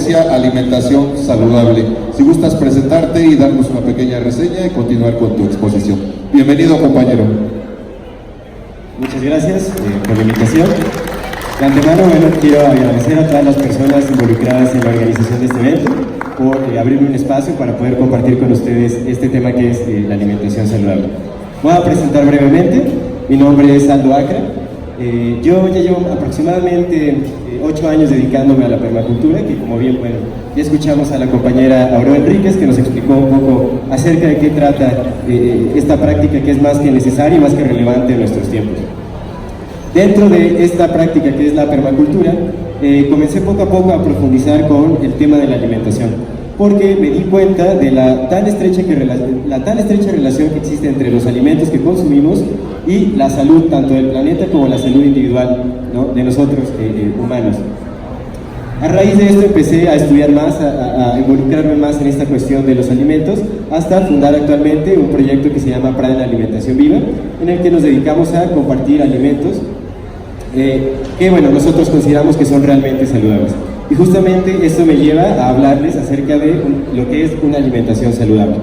conferencia Alimentación Saludable. Si gustas presentarte y darnos una pequeña reseña y continuar con tu exposición. Bienvenido, compañero. Muchas gracias por la invitación. De antemano, quiero agradecer a todas las personas involucradas en la organización de este evento por abrirme un espacio para poder compartir con ustedes este tema que es la alimentación saludable. Voy a presentar brevemente. Mi nombre es Aldo Acra. Yo ya llevo aproximadamente 8 años dedicándome a la permacultura, que como bien, ya escuchamos a la compañera Aurora Enríquez, que nos explicó un poco acerca de qué trata esta práctica, que es más que necesaria y más que relevante en nuestros tiempos. Dentro de esta práctica que es la permacultura, comencé poco a poco a profundizar con el tema de la alimentación, porque me di cuenta de la tan estrecha relación que existe entre los alimentos que consumimos y la salud tanto del planeta como la salud individual, ¿no?, de nosotros humanos. A raíz de esto empecé a estudiar más, a involucrarme más en esta cuestión de los alimentos, hasta fundar actualmente un proyecto que se llama Prana Alimentación Viva, en el que nos dedicamos a compartir alimentos que nosotros consideramos que son realmente saludables. Y justamente esto me lleva a hablarles acerca de lo que es una alimentación saludable.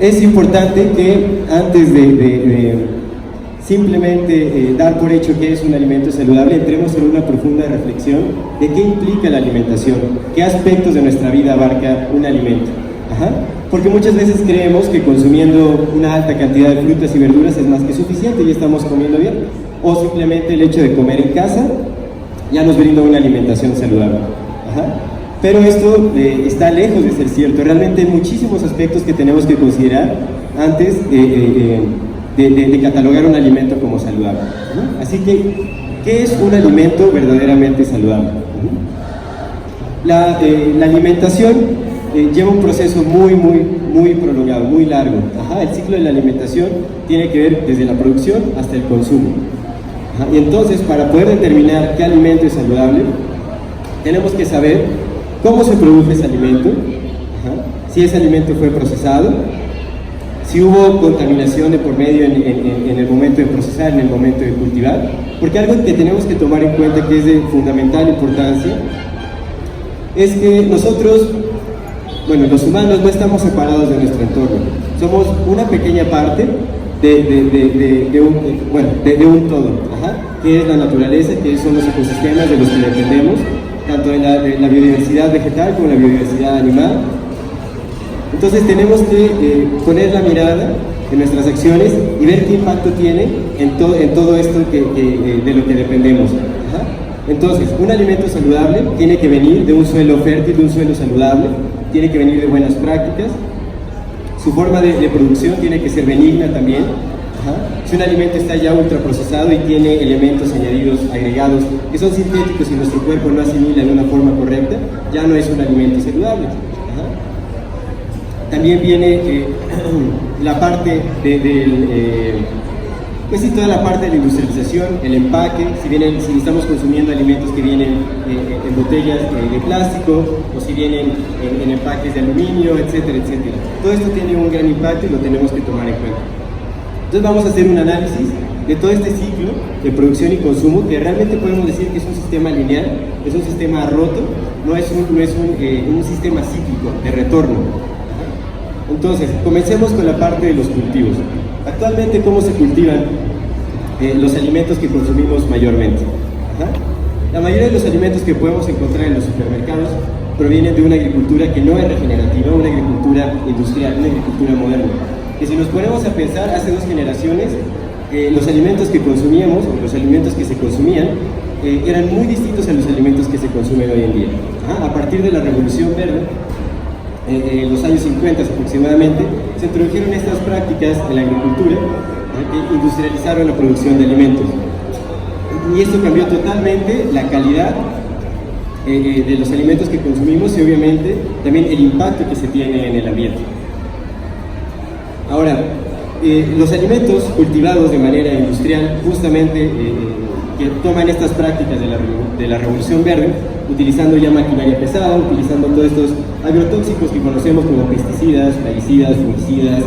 Es importante que antes de simplemente dar por hecho que es un alimento saludable, entremos en una profunda reflexión de qué implica la alimentación, qué aspectos de nuestra vida abarca un alimento. Porque muchas veces creemos que consumiendo una alta cantidad de frutas y verduras es más que suficiente y estamos comiendo bien, o simplemente el hecho de comer en casa ya nos brinda una alimentación saludable. Pero esto está lejos de ser cierto. Realmente hay muchísimos aspectos que tenemos que considerar antes de catalogar un alimento como saludable. Así que, ¿qué es un alimento verdaderamente saludable? La alimentación lleva un proceso muy prolongado, muy largo. El ciclo de la alimentación tiene que ver desde la producción hasta el consumo. Y entonces, para poder determinar qué alimento es saludable, tenemos que saber cómo se produce ese alimento, si ese alimento fue procesado, si hubo contaminación de por medio en el momento de procesar, en el momento de cultivar, porque algo que tenemos que tomar en cuenta, que es de fundamental importancia, es que nosotros, los humanos no estamos separados de nuestro entorno, somos una pequeña parte de un todo, que es la naturaleza, que son los ecosistemas de los que dependemos, tanto de la biodiversidad vegetal como la biodiversidad animal. Entonces tenemos que poner la mirada en nuestras acciones y ver qué impacto tiene en todo esto de lo que dependemos. Entonces, un alimento saludable tiene que venir de un suelo fértil, de un suelo saludable, tiene que venir de buenas prácticas. Su forma de producción tiene que ser benigna también. Si un alimento está ya ultraprocesado y tiene elementos añadidos, agregados, que son sintéticos y nuestro cuerpo no asimila de una forma correcta, ya no es un alimento saludable. También viene la parte toda la parte de la industrialización, el empaque, si estamos consumiendo alimentos que vienen en botellas de plástico, o si vienen en empaques de aluminio, etcétera, etcétera. Todo esto tiene un gran impacto y lo tenemos que tomar en cuenta. Entonces vamos a hacer un análisis de todo este ciclo de producción y consumo, que realmente podemos decir que es un sistema lineal, es un sistema roto, no es un sistema cíclico de retorno. Entonces, comencemos con la parte de los cultivos. Actualmente, ¿cómo se cultivan los alimentos que consumimos mayormente? La mayoría de los alimentos que podemos encontrar en los supermercados provienen de una agricultura que no es regenerativa, una agricultura industrial, una agricultura moderna. Que si nos ponemos a pensar, hace 2 generaciones, los alimentos que consumíamos, o los alimentos que se consumían, eran muy distintos a los alimentos que se consumen hoy en día. A partir de la Revolución Verde, en los años 50 aproximadamente, se introdujeron estas prácticas en la agricultura que industrializaron la producción de alimentos. Y esto cambió totalmente la calidad de los alimentos que consumimos y obviamente también el impacto que se tiene en el ambiente. Ahora, los alimentos cultivados de manera industrial, justamente que toman estas prácticas de la Revolución Verde, utilizando ya maquinaria pesada, utilizando todos estos agrotóxicos que conocemos como pesticidas, plaguicidas, fungicidas,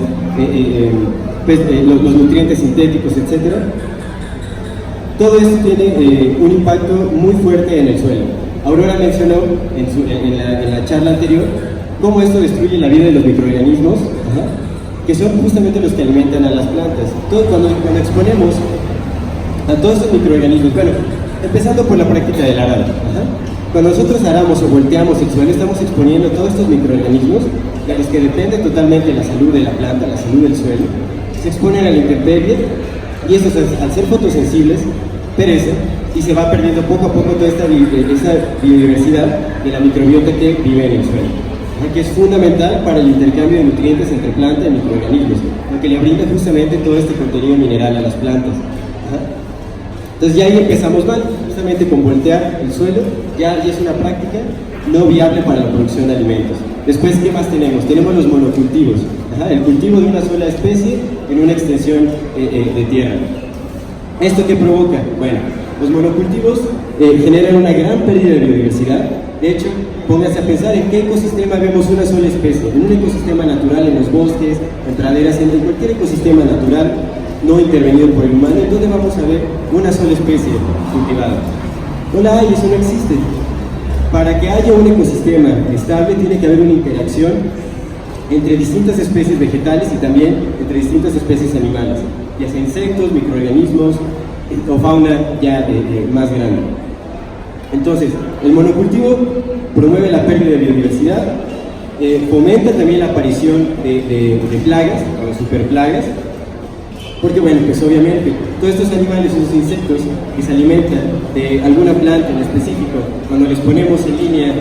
los nutrientes sintéticos, etc. Todo esto tiene un impacto muy fuerte en el suelo. Aurora mencionó en la charla anterior cómo esto destruye la vida de los microorganismos, que son justamente los que alimentan a las plantas. Cuando exponemos a todos estos microorganismos, bueno, empezando por la práctica del arado, cuando nosotros aramos o volteamos el suelo, estamos exponiendo a todos estos microorganismos de los que depende totalmente la salud de la planta, la salud del suelo, se exponen a la intemperie y estos, al ser fotosensibles, perecen y se va perdiendo poco a poco toda esta biodiversidad de la microbiota que vive en el suelo, que es fundamental para el intercambio de nutrientes entre planta y microorganismos, porque le brinda justamente todo este contenido mineral a las plantas. Entonces ya ahí empezamos mal, justamente con voltear el suelo, ya es una práctica no viable para la producción de alimentos. Después, ¿qué más tenemos? Tenemos los monocultivos, el cultivo de una sola especie en una extensión de tierra. ¿Esto qué provoca? Bueno, los monocultivos generan una gran pérdida de biodiversidad. De hecho, pónganse a pensar en qué ecosistema vemos una sola especie. En un ecosistema natural, en los bosques, en praderas, en cualquier ecosistema natural no intervenido por el humano, ¿en dónde vamos a ver una sola especie cultivada? No la hay, eso no existe. Para que haya un ecosistema estable tiene que haber una interacción entre distintas especies vegetales y también entre distintas especies animales, ya sea insectos, microorganismos o fauna ya más grande. Entonces, el monocultivo promueve la pérdida de biodiversidad, fomenta también la aparición de plagas o superplagas, porque bueno, pues obviamente todos estos animales, esos insectos que se alimentan de alguna planta en específico, cuando les ponemos en línea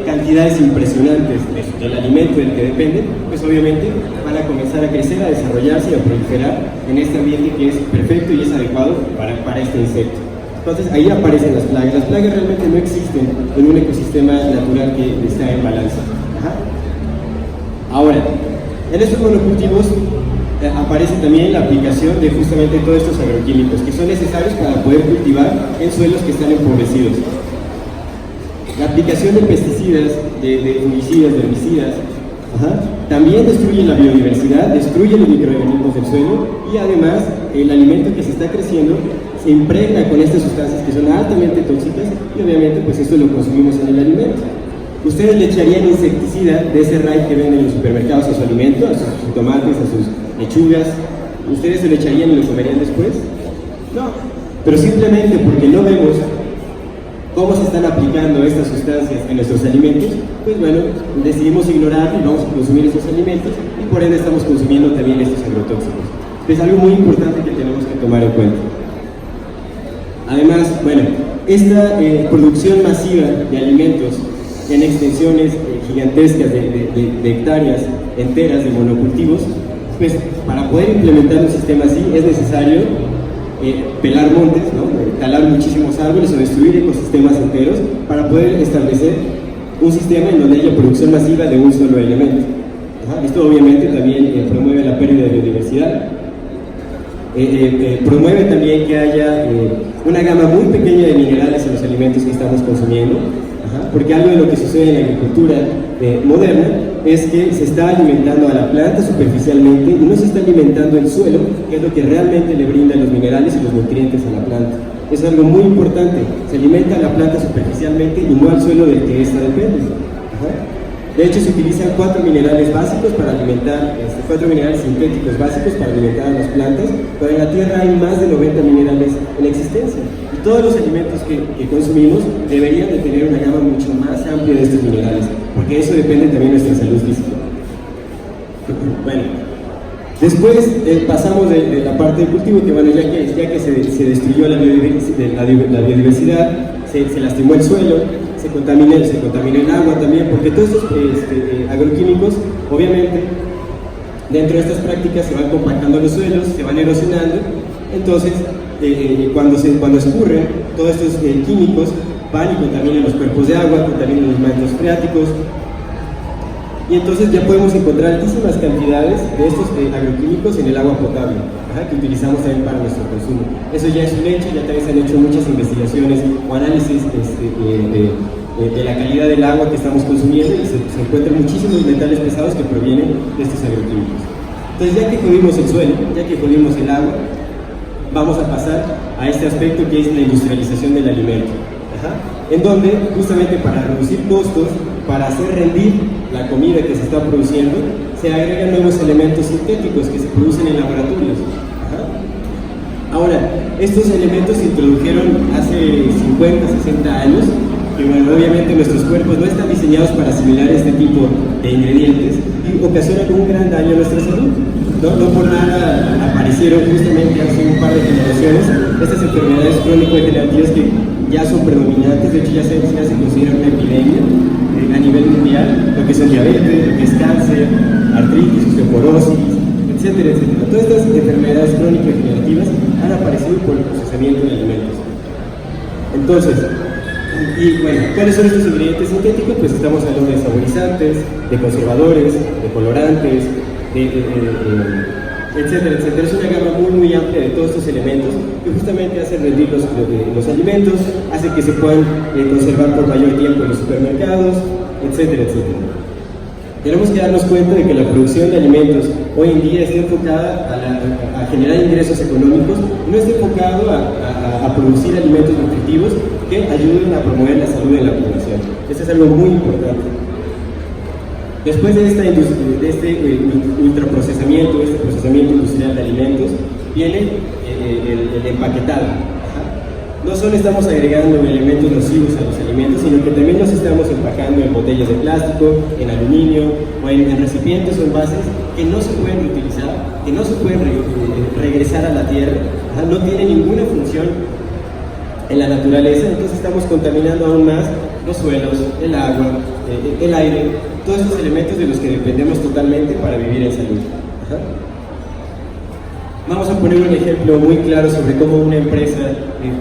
cantidades impresionantes del alimento del que dependen, pues obviamente van a comenzar a crecer, a desarrollarse y a proliferar en este ambiente que es perfecto y es adecuado para este insecto. Entonces ahí aparecen las plagas. Las plagas realmente no existen en un ecosistema natural que está en balanza. Ahora, en estos monocultivos aparece también la aplicación de justamente todos estos agroquímicos que son necesarios para poder cultivar en suelos que están empobrecidos. La aplicación de pesticidas, de fungicidas, de herbicidas, también destruye la biodiversidad, destruye los microorganismos del suelo y además el alimento que se está creciendo se impregna con estas sustancias que son altamente tóxicas y obviamente pues esto lo consumimos en el alimento. ¿Ustedes le echarían insecticida de ese raid que venden en los supermercados a su alimento, a sus tomates, a sus lechugas? ¿Ustedes se lo echarían y lo comerían después? No, pero simplemente porque no vemos cómo se están aplicando estas sustancias en nuestros alimentos, pues bueno, decidimos ignorarlo y vamos a consumir esos alimentos y por ende estamos consumiendo también estos agrotóxicos. Es algo muy importante que tenemos que tomar en cuenta. Además, bueno, esta producción masiva de alimentos en extensiones gigantescas de hectáreas enteras de monocultivos, pues para poder implementar un sistema así es necesario pelar montes, talar muchísimos árboles o destruir ecosistemas enteros para poder establecer un sistema en donde haya producción masiva de un solo elemento. Esto obviamente también promueve la pérdida de biodiversidad, promueve también que haya una gama muy pequeña de minerales en los alimentos que estamos consumiendo, porque algo de lo que sucede en la agricultura moderna es que se está alimentando a la planta superficialmente y no se está alimentando el suelo, que es lo que realmente le brinda los minerales y los nutrientes a la planta. Es algo muy importante, se alimenta a la planta superficialmente y no al suelo del que ésta depende. De hecho, se utilizan 4 minerales básicos para alimentar, 4 minerales sintéticos básicos para alimentar a las plantas, pero en la tierra hay más de 90 minerales en existencia. Y todos los alimentos que consumimos deberían de tener una gama mucho más amplia de estos minerales, porque eso depende también de nuestra salud física. Bueno, después pasamos de la parte del cultivo, que bueno, ya que se destruyó la biodiversidad, se lastimó el suelo, se contamina el agua también, porque todos estos agroquímicos, obviamente, dentro de estas prácticas se van compactando los suelos, se van erosionando, entonces cuando escurren, todos estos químicos van y contaminan los cuerpos de agua, contaminan los mantos freáticos, y entonces ya podemos encontrar altísimas cantidades de estos agroquímicos en el agua potable, que utilizamos también para nuestro consumo. Eso ya es un hecho, ya también se han hecho muchas investigaciones o análisis de la calidad del agua que estamos consumiendo y se encuentran muchísimos metales pesados que provienen de estos agroquímicos. Entonces, ya que jodimos el suelo, ya que jodimos el agua, vamos a pasar a este aspecto que es la industrialización del alimento. en donde justamente para reducir costos, para hacer rendir la comida que se está produciendo, se agregan nuevos elementos sintéticos que se producen en laboratorios. Ahora, estos elementos se introdujeron hace 50, 60 años, que bueno, obviamente nuestros cuerpos no están diseñados para asimilar este tipo de ingredientes y ocasionan un gran daño a nuestra salud. No por nada aparecieron justamente hace un par de generaciones estas enfermedades crónico-degenerativas que ya son predominantes, de hecho ya se considera una epidemia a nivel mundial, lo que son diabetes, lo que es cáncer, artritis, osteoporosis, etcétera, etcétera. Todas estas enfermedades crónico-degenerativas han aparecido por el procesamiento de alimentos. Entonces, y bueno, ¿cuáles son estos ingredientes sintéticos? Pues estamos hablando de saborizantes, de conservadores, de colorantes, etcétera, etcétera. Es una gama muy, muy amplia de todos estos elementos que justamente hacen rendir los alimentos, hacen que se puedan conservar por mayor tiempo en los supermercados, etcétera, etcétera. Tenemos que darnos cuenta de que la producción de alimentos hoy en día está enfocada a generar ingresos económicos y no está enfocado a producir alimentos nutritivos que ayuden a promover la salud de la población. Esto es algo muy importante. Después de este ultraprocesamiento, este procesamiento industrial de alimentos, viene el empaquetado. No solo estamos agregando elementos nocivos a los alimentos, sino que también los estamos empacando en botellas de plástico, en aluminio o en recipientes o envases que no se pueden reutilizar, que no se pueden regresar a la tierra, no tienen ninguna función en la naturaleza, entonces estamos contaminando aún más los suelos, el agua, el aire, todos estos elementos de los que dependemos totalmente para vivir en salud. Vamos a poner un ejemplo muy claro sobre cómo una empresa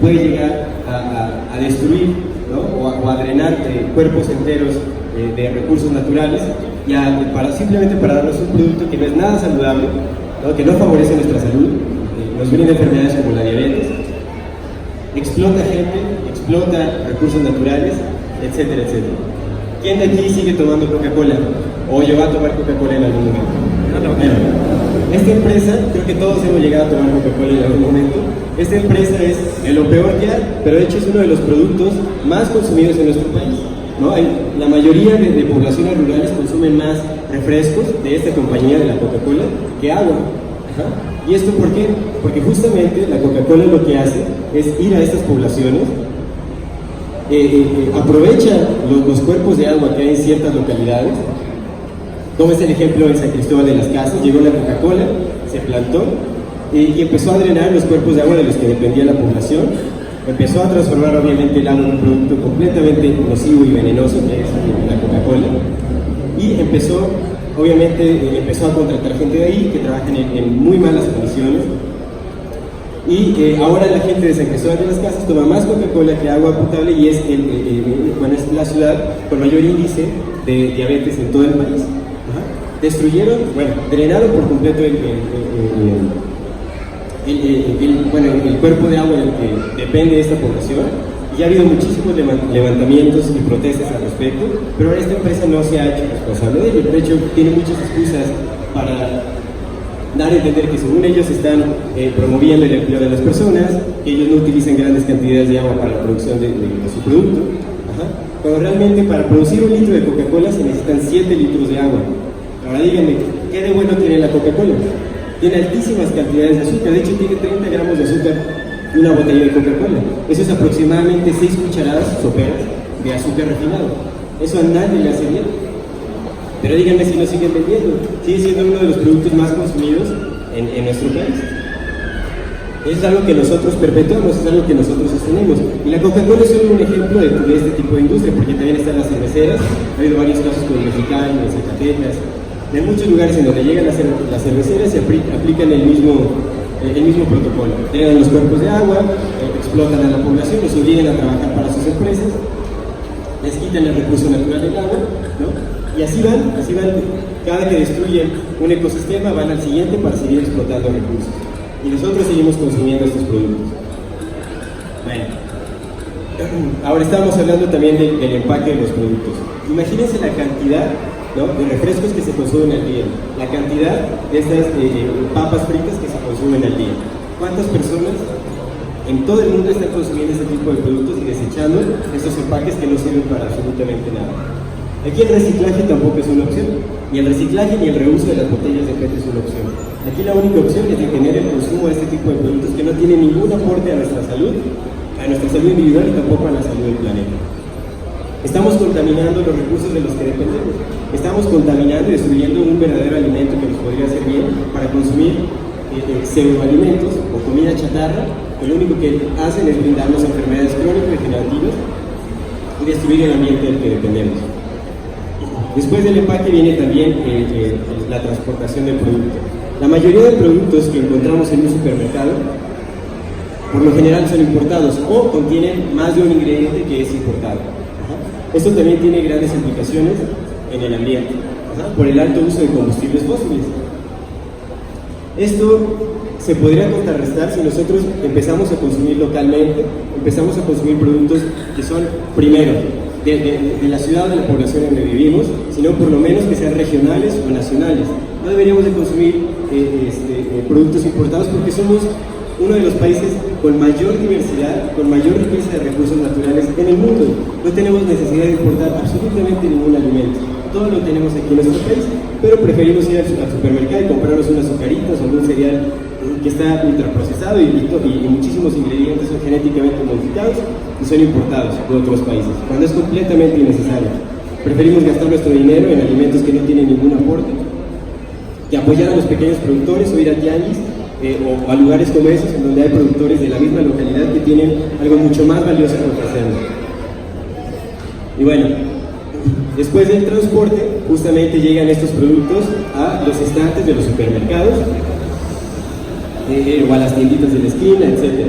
puede llegar a destruir, ¿no? o a drenar cuerpos enteros de recursos naturales y simplemente para darnos un producto que no es nada saludable, ¿no? Que no favorece nuestra salud, nos brinda enfermedades como la diabetes, explota gente, explota recursos naturales, etcétera, etcétera. ¿Quién de aquí sigue tomando Coca-Cola? ¿O llegó a tomar Coca-Cola en algún momento? Esta empresa, creo que todos hemos llegado a tomar Coca-Cola en algún momento. Esta empresa es de lo peor que hay, pero de hecho es uno de los productos más consumidos en nuestro país, ¿no? La mayoría de poblaciones rurales consumen más refrescos de esta compañía de la Coca-Cola que agua. ¿Y esto por qué? Porque justamente la Coca-Cola lo que hace es ir a estas poblaciones, aprovecha los cuerpos de agua que hay en ciertas localidades. Como es el ejemplo en San Cristóbal de las Casas, llegó la Coca-Cola, se plantó y empezó a drenar los cuerpos de agua de los que dependía la población, empezó a transformar obviamente el agua en un producto completamente nocivo y venenoso, que es la Coca-Cola, y empezó a contratar gente de ahí que trabajan en muy malas condiciones, y ahora la gente de San Cristóbal de las Casas toma más Coca-Cola que agua potable y es es la ciudad con mayor índice de diabetes en todo el país. Drenaron por completo el cuerpo de agua del que depende de esta población, y ha habido muchísimos levantamientos y protestas al respecto, pero ahora esta empresa no se ha hecho responsable de ello. De hecho, tiene muchas excusas para dar a entender que según ellos están promoviendo el empleo de las personas, que ellos no utilizan grandes cantidades de agua para la producción de su producto, cuando realmente para producir un litro de Coca-Cola se necesitan 7 litros de agua. Ahora díganme, ¿qué de bueno tiene la Coca-Cola? Tiene altísimas cantidades de azúcar, de hecho tiene 30 gramos de azúcar una botella de Coca-Cola. Eso es aproximadamente 6 cucharadas soperas de azúcar refinado. Eso a nadie le hace bien. Pero díganme si lo siguen vendiendo. Sigue siendo uno de los productos más consumidos en nuestro país. Es algo que nosotros perpetuamos, es algo que nosotros sostenemos. Y la Coca-Cola es solo un ejemplo de este tipo de industria, porque también están las cerveceras. Ha habido varios casos con Mexicali, en Zacatecas. En muchos lugares en donde llegan las cerveceras se aplican el mismo protocolo. Drenan los cuerpos de agua, explotan a la población, los obligan a trabajar para sus empresas, les quitan el recurso natural del agua, ¿no? Y así van, cada que destruyen un ecosistema van al siguiente para seguir explotando recursos. Y nosotros seguimos consumiendo estos productos. Bueno, ahora estamos hablando también del empaque de los productos. Imagínense la cantidad, ¿no?, de refrescos que se consumen al día, la cantidad de estas papas fritas que se consumen al día. ¿Cuántas personas en todo el mundo están consumiendo este tipo de productos y desechando estos empaques que no sirven para absolutamente nada. Aquí el reciclaje tampoco es una opción. Ni el reciclaje ni el reuso de las botellas de PET es una opción. Aquí la única opción es detener el consumo de este tipo de productos que no tienen ningún aporte a nuestra salud individual y tampoco a la salud del planeta. Estamos contaminando los recursos de los que dependemos. Estamos contaminando y destruyendo un verdadero alimento que nos podría hacer bien para consumir pseudoalimentos o comida chatarra, que lo único que hacen es brindarnos enfermedades crónico-degenerativas y destruir el ambiente del que dependemos. Después del empaque viene también la transportación del producto. La mayoría de productos que encontramos en un supermercado, por lo general son importados o contienen más de un ingrediente que es importado. Esto también tiene grandes implicaciones en el ambiente, por el alto uso de combustibles fósiles. Esto se podría contrarrestar si nosotros empezamos a consumir localmente, empezamos a consumir productos que son, primero, de la ciudad o de la población en donde vivimos, sino por lo menos que sean regionales o nacionales. No deberíamos de consumir productos importados porque somos uno de los países con mayor diversidad, con mayor riqueza de recursos naturales en el mundo. No tenemos necesidad de importar absolutamente ningún alimento. Todo lo tenemos aquí en nuestro país, pero preferimos ir al supermercado y comprarnos unas azucaritas o algún cereal que está ultraprocesado y muchísimos ingredientes son genéticamente modificados y son importados de otros países, cuando es completamente innecesario. Preferimos gastar nuestro dinero en alimentos que no tienen ningún aporte, que apoyar a los pequeños productores o ir a tianguis o a lugares como esos en donde hay productores de la misma localidad que tienen algo mucho más valioso que ofrecernos. Y bueno, después del transporte, justamente llegan estos productos a los estantes de los supermercados o a las tienditas de la esquina, etc.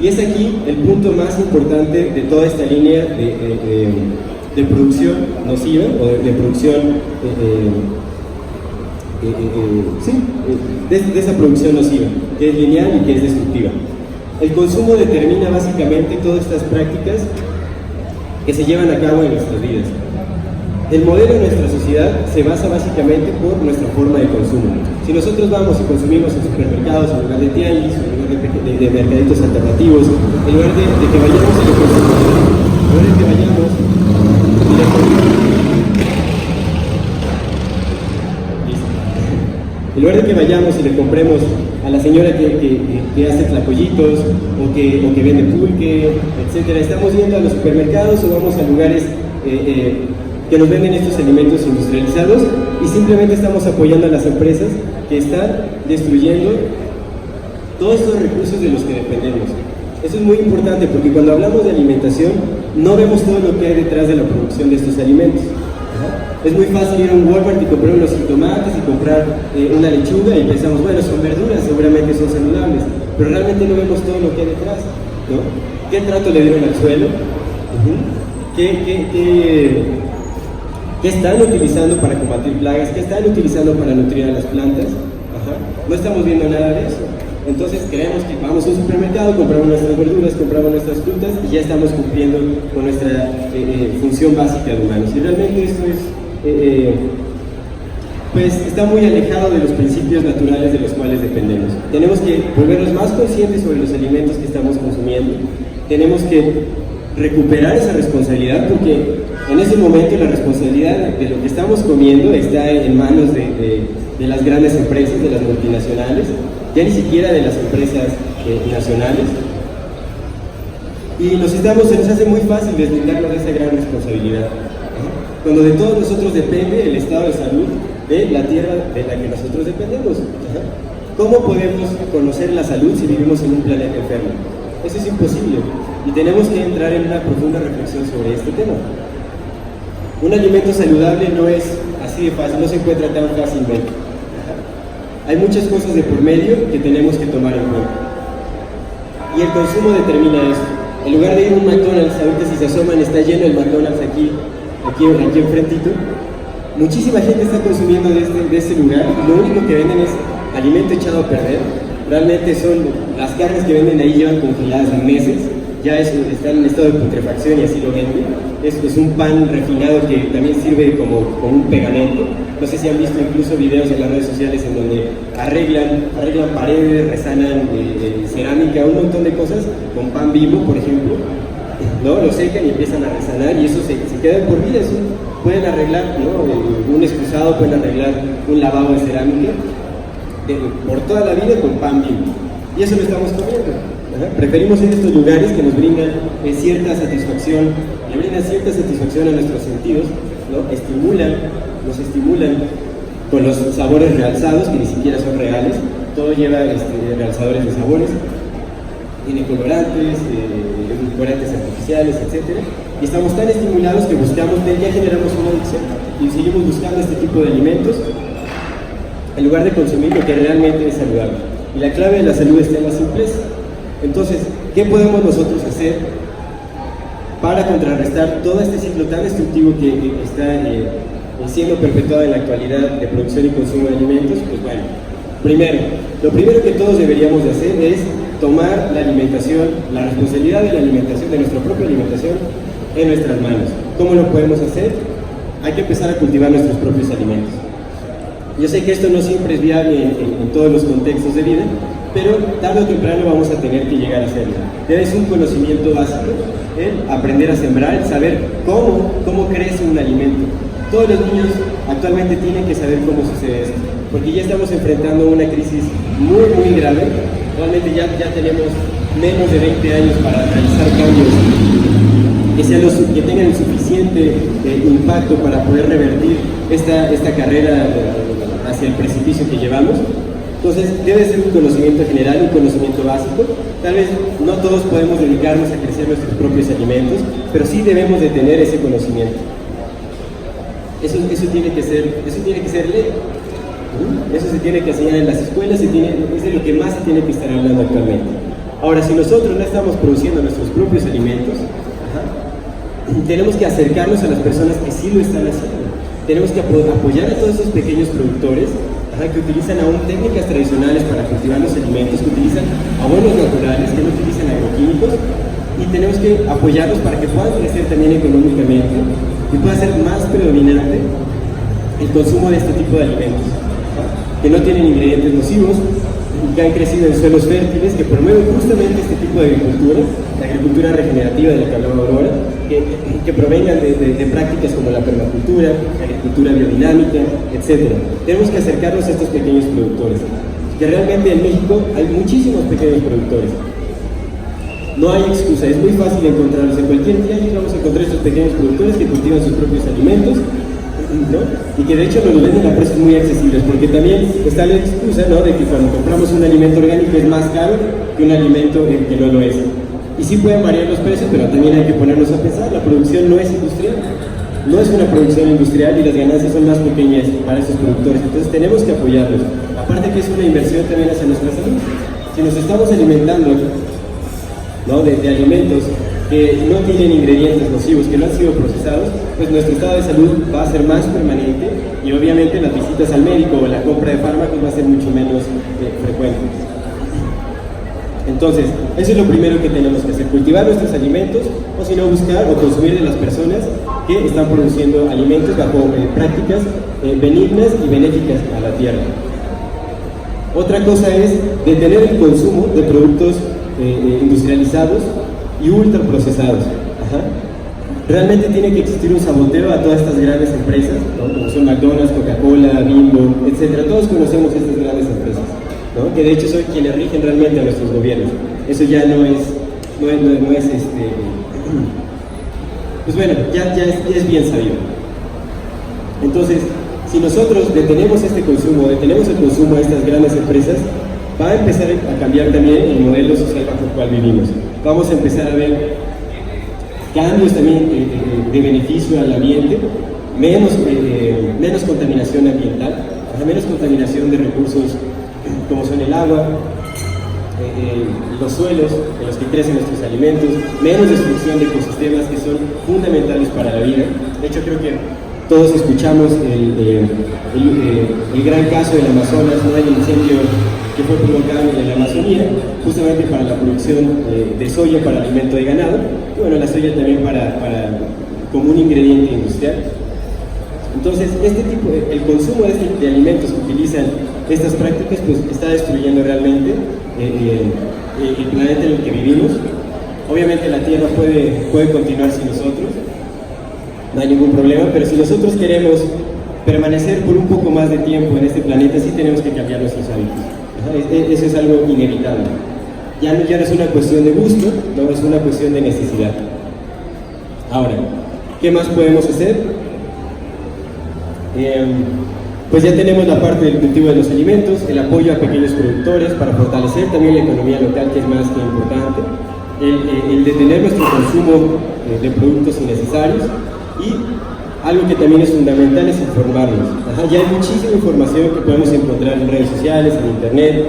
Y es aquí el punto más importante de toda esta línea de producción nociva o de producción de esa producción nociva, que es lineal y que es destructiva. El consumo determina básicamente todas estas prácticas que se llevan a cabo en nuestras vidas. El modelo de nuestra sociedad se basa básicamente por nuestra forma de consumo. Si nosotros vamos y consumimos en supermercados, en lugar de tianguis, en lugar de mercaditos alternativos, en lugar de que vayamos y le consumamos, en lugar de que vayamos y le en lugar de que vayamos y le compremos a la señora que hace tlacoyitos o que vende pulque, etc., estamos yendo a los supermercados o vamos a lugares que nos venden estos alimentos industrializados y simplemente estamos apoyando a las empresas que están destruyendo todos estos recursos de los que dependemos. Eso es muy importante porque cuando hablamos de alimentación no vemos todo lo que hay detrás de la producción de estos alimentos. Es muy fácil ir a un Walmart y comprar unos tomates y comprar una lechuga y pensamos, bueno, son verduras, seguramente son saludables, pero realmente no vemos todo lo que hay detrás, ¿no? ¿Qué trato le dieron al suelo? ¿Qué están utilizando para combatir plagas? ¿Qué están utilizando para nutrir a las plantas? No estamos viendo nada de eso. Entonces creemos que vamos a un supermercado, compramos nuestras verduras, compramos nuestras frutas y ya estamos cumpliendo con nuestra función básica de humanos. Y realmente esto es, pues está muy alejado de los principios naturales de los cuales dependemos. Tenemos que volvernos más conscientes sobre los alimentos que estamos consumiendo. Tenemos que recuperar esa responsabilidad porque en ese momento la responsabilidad de lo que estamos comiendo está en manos de las grandes empresas, de las multinacionales, ya ni siquiera de las empresas nacionales. Y se nos hace muy fácil deslindarnos de esa gran responsabilidad. Cuando de todos nosotros depende el estado de salud de la tierra de la que nosotros dependemos. ¿Cómo podemos conocer la salud si vivimos en un planeta enfermo? Eso es imposible. Y tenemos que entrar en una profunda reflexión sobre este tema. Un alimento saludable no es así de fácil, no se encuentra tan fácilmente. Hay muchas cosas de por medio que tenemos que tomar en cuenta. Y el consumo determina esto. En lugar de ir a un McDonald's, ahorita si se asoman está lleno el McDonald's aquí enfrentito. Muchísima gente está consumiendo de este lugar y lo único que venden es alimento echado a perder. Realmente son las carnes que venden ahí llevan congeladas meses, ya están en estado de putrefacción y así lo venden. es un pan refinado que también sirve como un pegamento. No sé si han visto incluso videos en las redes sociales en donde arreglan paredes, resanan cerámica, un montón de cosas con pan Bimbo, por ejemplo, ¿no? Lo secan y empiezan a resanar y eso se queda por vida. Pueden arreglar, ¿no? Un excusado, pueden arreglar un lavabo de cerámica por toda la vida con pan Bimbo. Y eso lo estamos comiendo. Preferimos ir a estos lugares que nos brindan cierta satisfacción, le brindan cierta satisfacción a nuestros sentidos, ¿no? Nos estimulan con los sabores realzados, que ni siquiera son reales. Todo lleva realzadores de sabores, tiene colorantes, edulcorantes artificiales, etc. Y estamos tan estimulados que ya generamos una adicción y seguimos buscando este tipo de alimentos en lugar de consumir lo que realmente es saludable. Y la clave de la salud está en la simpleza. Entonces, ¿qué podemos nosotros hacer para contrarrestar todo este ciclo tan destructivo que está siendo perpetuado en la actualidad de producción y consumo de alimentos? Pues bueno, lo primero que todos deberíamos de hacer es tomar la alimentación, la responsabilidad de la alimentación, de nuestra propia alimentación, en nuestras manos. ¿Cómo lo podemos hacer? Hay que empezar a cultivar nuestros propios alimentos. Yo sé que esto no siempre es viable en todos los contextos de vida, pero tarde o temprano vamos a tener que llegar a hacerlo. Es un conocimiento básico, aprender a sembrar, saber cómo crece un alimento. Todos los niños actualmente tienen que saber cómo sucede esto, porque ya estamos enfrentando una crisis muy, muy grave. Realmente ya tenemos menos de 20 años para realizar cambios que tengan el suficiente impacto para poder revertir esta carrera hacia el precipicio que llevamos. Entonces debe ser un conocimiento general, un conocimiento básico. Tal vez no todos podemos dedicarnos a crecer nuestros propios alimentos, pero sí debemos de tener ese conocimiento. Eso tiene que ser ley. Eso se tiene que enseñar en las escuelas, es de lo que más se tiene que estar hablando actualmente. Ahora, si nosotros no estamos produciendo nuestros propios alimentos, tenemos que acercarnos a las personas que sí lo están haciendo. Tenemos que apoyar a todos esos pequeños productores que utilizan aún técnicas tradicionales para cultivar los alimentos, que utilizan abonos naturales, que no utilizan agroquímicos, y tenemos que apoyarlos para que puedan crecer también económicamente y pueda ser más predominante el consumo de este tipo de alimentos, que no tienen ingredientes nocivos, que han crecido en suelos fértiles, que promueven justamente este tipo de agricultura, la agricultura regenerativa de la que hablaba Aurora, que provengan de prácticas como la permacultura, la agricultura biodinámica, etc. Tenemos que acercarnos a estos pequeños productores, que realmente en México hay muchísimos pequeños productores. No hay excusa, es muy fácil encontrarlos. En cualquier día vamos a encontrar estos pequeños productores que cultivan sus propios alimentos, ¿no? Y que de hecho nos lo venden a precios muy accesibles, porque también está la excusa, ¿no?, de que cuando compramos un alimento orgánico es más caro que un alimento que no lo es. Y sí pueden variar los precios, pero también hay que ponernos a pensar, la producción no es industrial, no es una producción industrial y las ganancias son más pequeñas para esos productores, entonces tenemos que apoyarlos. Aparte que es una inversión también hacia nuestra salud. Si nos estamos alimentando, ¿no?, de alimentos que no tienen ingredientes nocivos, que no han sido procesados, pues nuestro estado de salud va a ser más permanente y obviamente las visitas al médico o la compra de fármacos va a ser mucho menos frecuente. Entonces, eso es lo primero que tenemos que hacer, cultivar nuestros alimentos, o si no, buscar o consumir de las personas que están produciendo alimentos bajo prácticas benignas y benéficas a la tierra. Otra cosa es detener el consumo de productos industrializados y ultraprocesados. Realmente tiene que existir un saboteo a todas estas grandes empresas, ¿no?, como son McDonald's, Coca-Cola, Bimbo, etc. Todos conocemos estas grandes empresas, ¿no?, que de hecho son quienes rigen realmente a nuestros gobiernos. Eso ya no es pues bueno, ya es bien sabido. Entonces, si nosotros detenemos este consumo, detenemos el consumo de estas grandes empresas, va a empezar a cambiar también el modelo social bajo el cual vivimos. Vamos a empezar a ver cambios también de beneficio al ambiente, menos contaminación ambiental, menos contaminación de recursos como son el agua, los suelos en los que crecen nuestros alimentos, menos destrucción de ecosistemas que son fundamentales para la vida. De hecho, creo que todos escuchamos el gran caso del Amazonas, ¿no?, el incendio que fue provocado en la Amazonía, justamente para la producción de soya para alimento de ganado, y bueno, la soya también para como un ingrediente industrial. Entonces, el consumo de alimentos que utilizan estas prácticas, pues está destruyendo realmente el planeta en el que vivimos. Obviamente la Tierra puede continuar sin nosotros, no hay ningún problema, pero si nosotros queremos permanecer por un poco más de tiempo en este planeta, sí tenemos que cambiar nuestros hábitos. Eso es algo inevitable. Ya no es una cuestión de gusto, no es una cuestión de necesidad. Ahora, ¿qué más podemos hacer? Pues ya tenemos la parte del cultivo de los alimentos, el apoyo a pequeños productores para fortalecer también la economía local, que es más que importante, el detener nuestro consumo de productos innecesarios, y algo que también es fundamental es informarnos. Ya hay muchísima información que podemos encontrar en redes sociales, en internet.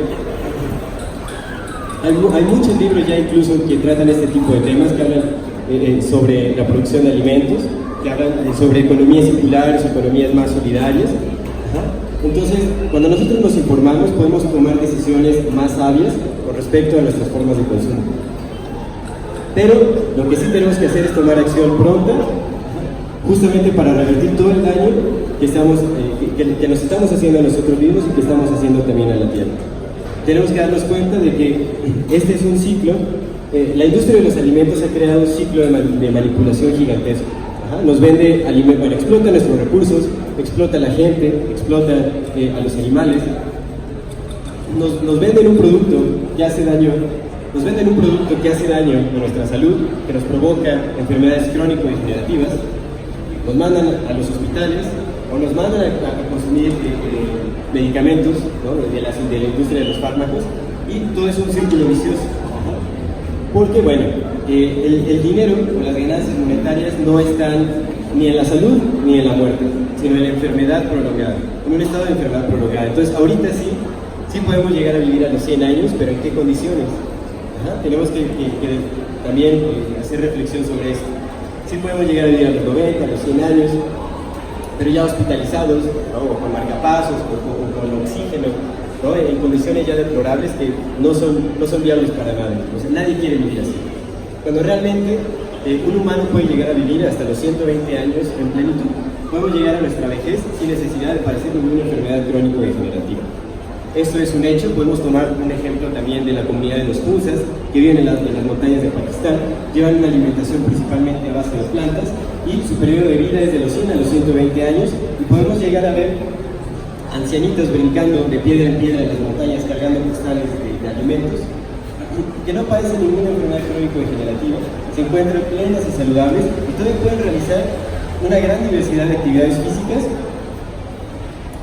Hay muchos libros ya incluso que tratan este tipo de temas, que hablan sobre la producción de alimentos, que hablan sobre economías circulares, economías más solidarias. Entonces, cuando nosotros nos informamos, podemos tomar decisiones más sabias con respecto a nuestras formas de consumo. Pero lo que sí tenemos que hacer es tomar acción pronta, justamente para revertir todo el daño que nos estamos haciendo a nosotros mismos y que estamos haciendo también a la Tierra. Tenemos que darnos cuenta de que este es un ciclo. La industria de los alimentos ha creado un ciclo de manipulación gigantesco. Nos vende alimentos, bueno, explota nuestros recursos, explota a la gente, explota a los animales. Nos venden un producto que hace daño. Nos venden un producto que hace daño a nuestra salud, que nos provoca enfermedades crónico-degenerativas. Nos mandan a los hospitales o nos mandan a consumir medicamentos, ¿no? de la industria de los fármacos, y todo es un círculo vicioso. Porque, bueno, el dinero o las ganancias monetarias no están ni en la salud ni en la muerte, sino en la enfermedad prolongada, en un estado de enfermedad prolongada. Entonces, ahorita sí podemos llegar a vivir a los 100 años, pero ¿en qué condiciones? Tenemos que también hacer reflexión sobre esto. Sí podemos llegar a vivir a los 90, a los 100 años, pero ya hospitalizados, ¿no? O con marcapasos, o con oxígeno, ¿no? En condiciones ya deplorables que no son viables para nadie. O sea, nadie quiere vivir así. Cuando realmente un humano puede llegar a vivir hasta los 120 años en plenitud, podemos llegar a nuestra vejez sin necesidad de padecer ninguna enfermedad crónico-degenerativa. Esto es un hecho. Podemos tomar un ejemplo también de la comunidad de los Hunzas, que viven en las montañas de Pakistán. Llevan una alimentación principalmente a base de plantas y su periodo de vida es de los 100 a los 120 años, y podemos llegar a ver ancianitos brincando de piedra en piedra en las montañas cargando costales de alimentos, que no padecen ninguna enfermedad crónico-degenerativa, se encuentran plenas y saludables, y todavía pueden realizar una gran diversidad de actividades físicas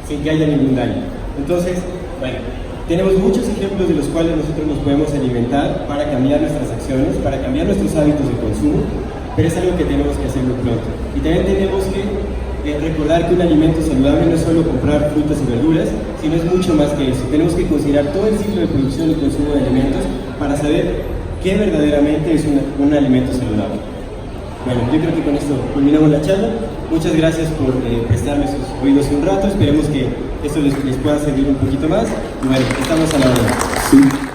sin que haya ningún daño. Entonces, bueno, tenemos muchos ejemplos de los cuales nosotros nos podemos alimentar para cambiar nuestras acciones, para cambiar nuestros hábitos de consumo, pero es algo que tenemos que hacer muy pronto. Y también tenemos que recordar que un alimento saludable no es solo comprar frutas y verduras, sino es mucho más que eso. Tenemos que considerar todo el ciclo de producción y consumo de alimentos para saber qué verdaderamente es un alimento saludable. Bueno, yo creo que con esto culminamos la charla. Muchas gracias por prestarme sus oídos un rato. Esperemos que esto les pueda servir un poquito más. Y bueno, estamos a la hora. Sí.